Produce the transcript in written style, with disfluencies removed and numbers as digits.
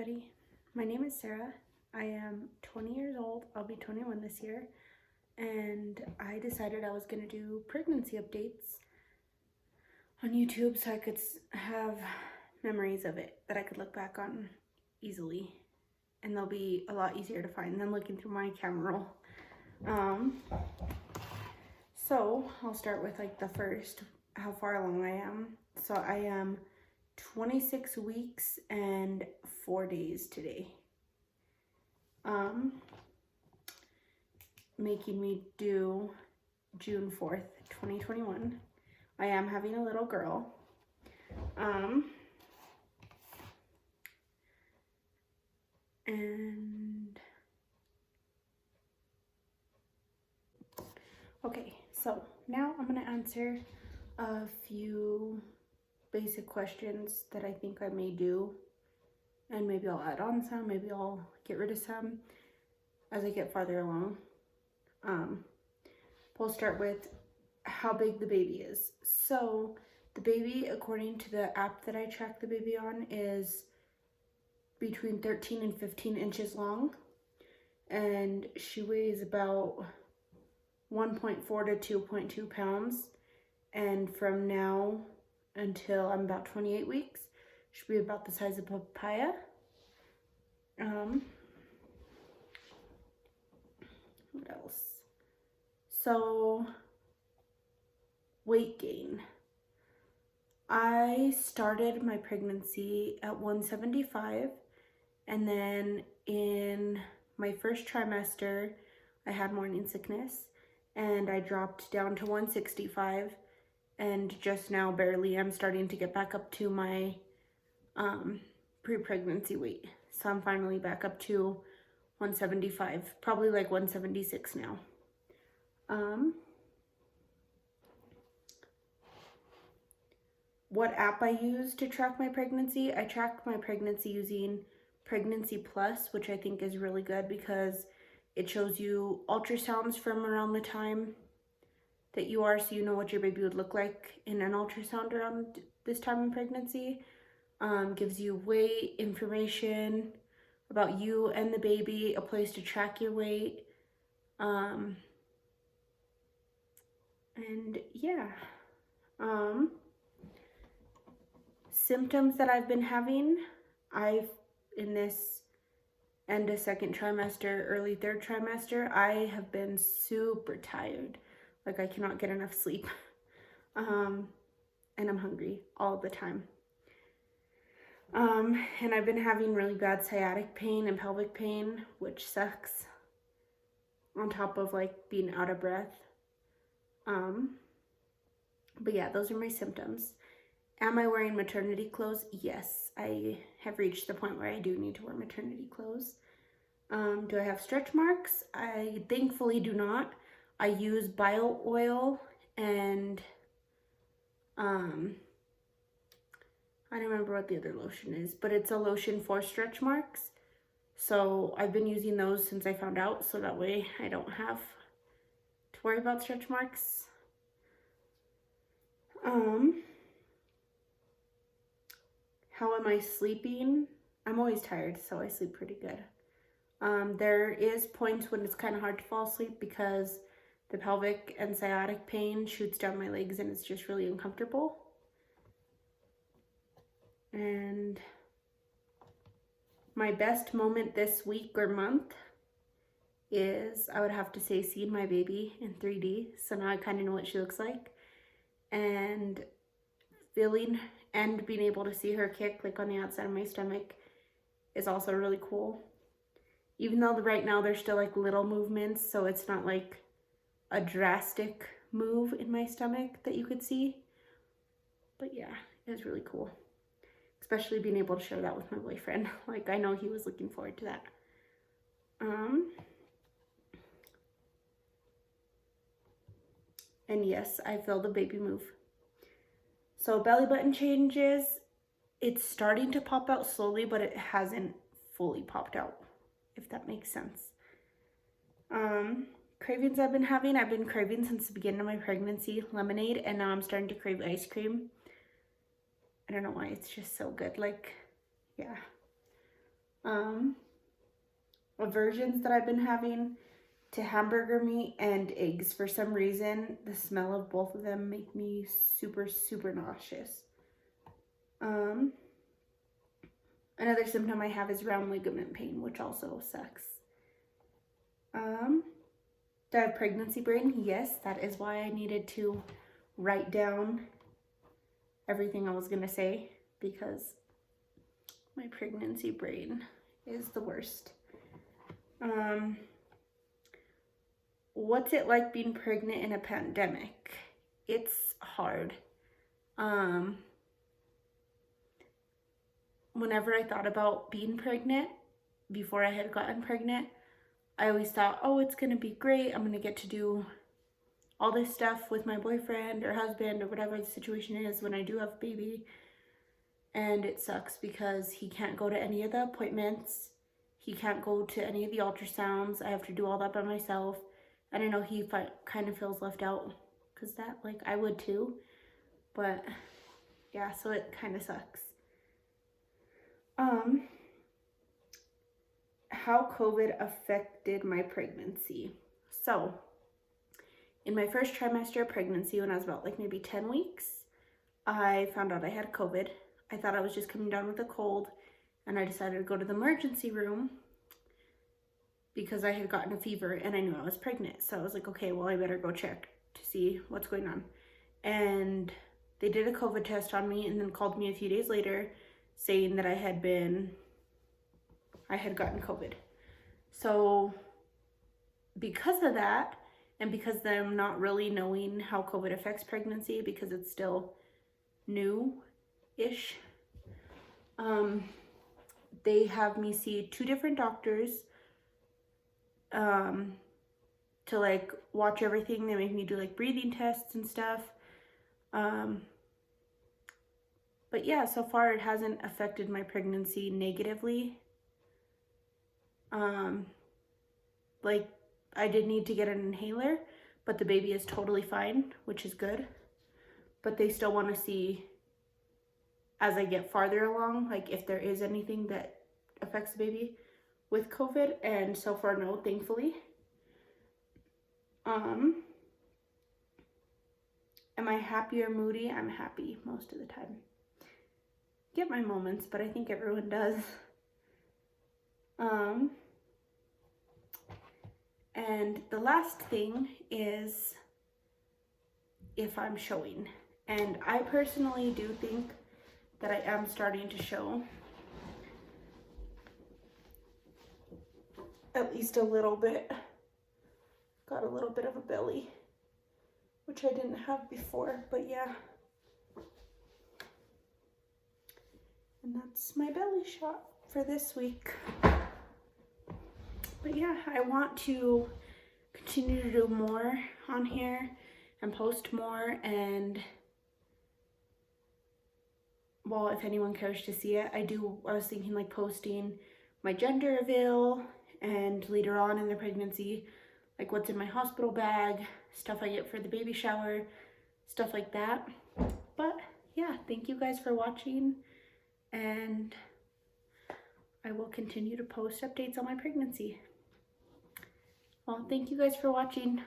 everybody. My name is Sarah. I am 20 years old. I'll be 21 this year. And I decided I was going to do pregnancy updates on YouTube so I could have memories of it that I could look back on easily. And they'll be a lot easier to find than looking through my camera roll. So I'll start with like the first, how far along I am. So I am 26 weeks and 4 days today. Making me due June 4th, 2021. I am having a little girl. And okay, so now I'm gonna answer a few basic questions that I think I may do, and maybe I'll add on some, maybe I'll get rid of some as I get farther along. We'll start with how big the baby is. So the baby, according to the app that I track the baby on, is between 13 and 15 inches long, and she weighs about 1.4 to 2.2 pounds, and from now until I'm about 28 weeks, she'll be about the size of a papaya. What else? So, weight gain. I started my pregnancy at 175, and then in my first trimester, I had morning sickness, and I dropped down to 165, and just now, barely, I'm starting to get back up to my pre-pregnancy weight. So I'm finally back up to 175, probably like 176 now. What app I use to track my pregnancy? I track my pregnancy using Pregnancy Plus, which I think is really good because it shows you ultrasounds from around the time that you are, so you know what your baby would look like in an ultrasound around this time in pregnancy. Gives you weight information about you and the baby, a place to track your weight. And yeah. Symptoms that I've been having, in this end of second trimester, early third trimester, I have been super tired. Like I cannot get enough sleep. And I'm hungry all the time. And I've been having really bad sciatic pain and pelvic pain, which sucks, on top of like being out of breath. But yeah, those are my symptoms. Am I wearing maternity clothes? Yes, I have reached the point where I do need to wear maternity clothes. Do I have stretch marks? I thankfully do not. I use bio oil and I don't remember what the other lotion is, but it's a lotion for stretch marks. So I've been using those since I found out, so that way I don't have to worry about stretch marks. How am I sleeping? I'm always tired, so I sleep pretty good. There is points when it's kind of hard to fall asleep because the pelvic and sciatic pain shoots down my legs and it's just really uncomfortable. And my best moment this week or month is, I would have to say, seeing my baby in 3D. So now I kind of know what she looks like. And feeling and being able to see her kick like on the outside of my stomach is also really cool. Even though right now there's still like little movements, so it's not like a drastic move in my stomach that you could see. But yeah, it was really cool. Especially being able to share that with my boyfriend. Like, I know he was looking forward to that. And yes, I feel the baby move. So belly button changes, it's starting to pop out slowly, but it hasn't fully popped out, if that makes sense. Cravings I've been craving since the beginning of my pregnancy, lemonade, and now I'm starting to crave ice cream. I don't know why, it's just so good. Like, yeah. Aversions that I've been having to hamburger meat and eggs. For some reason, the smell of both of them make me super, super nauseous. Another symptom I have is round ligament pain, which also sucks. Do I have pregnancy brain? Yes, that is why I needed to write down everything I was gonna say, because my pregnancy brain is the worst. What's it like being pregnant in a pandemic? It's hard. Whenever I thought about being pregnant, before I had gotten pregnant, I always thought, oh, it's gonna be great. I'm gonna get to do all this stuff with my boyfriend or husband or whatever the situation is when I do have a baby. And it sucks because he can't go to any of the appointments. He can't go to any of the ultrasounds. I have to do all that by myself. And I know he kind of feels left out because that, like, I would too. But yeah, so it kind of sucks. How COVID affected my pregnancy. So in my first trimester of pregnancy, when I was about like maybe 10 weeks, I found out I had COVID. I thought I was just coming down with a cold, and I decided to go to the emergency room because I had gotten a fever and I knew I was pregnant. So I was like, okay, well, I better go check to see what's going on. And they did a COVID test on me and then called me a few days later saying that I had gotten COVID. So because of that, and because them not really knowing how COVID affects pregnancy because it's still new-ish, they have me see 2 different doctors to like watch everything. They make me do like breathing tests and stuff. But yeah, so far it hasn't affected my pregnancy negatively. Like, I did need to get an inhaler, but the baby is totally fine, which is good. But they still want to see, as I get farther along, like if there is anything that affects the baby with COVID, and so far no, thankfully. Am I happy or moody? I'm happy most of the time. Get my moments, but I think everyone does. And the last thing is if I'm showing. And I personally do think that I am starting to show. At least a little bit. Got a little bit of a belly, which I didn't have before, but yeah. And that's my belly shot for this week. But yeah, I want to continue to do more on here and post more, and well, if anyone cares to see it, I was thinking like posting my gender reveal and later on in the pregnancy, like what's in my hospital bag, stuff I get for the baby shower, stuff like that. But yeah, thank you guys for watching, and I will continue to post updates on my pregnancy. Well, thank you guys for watching.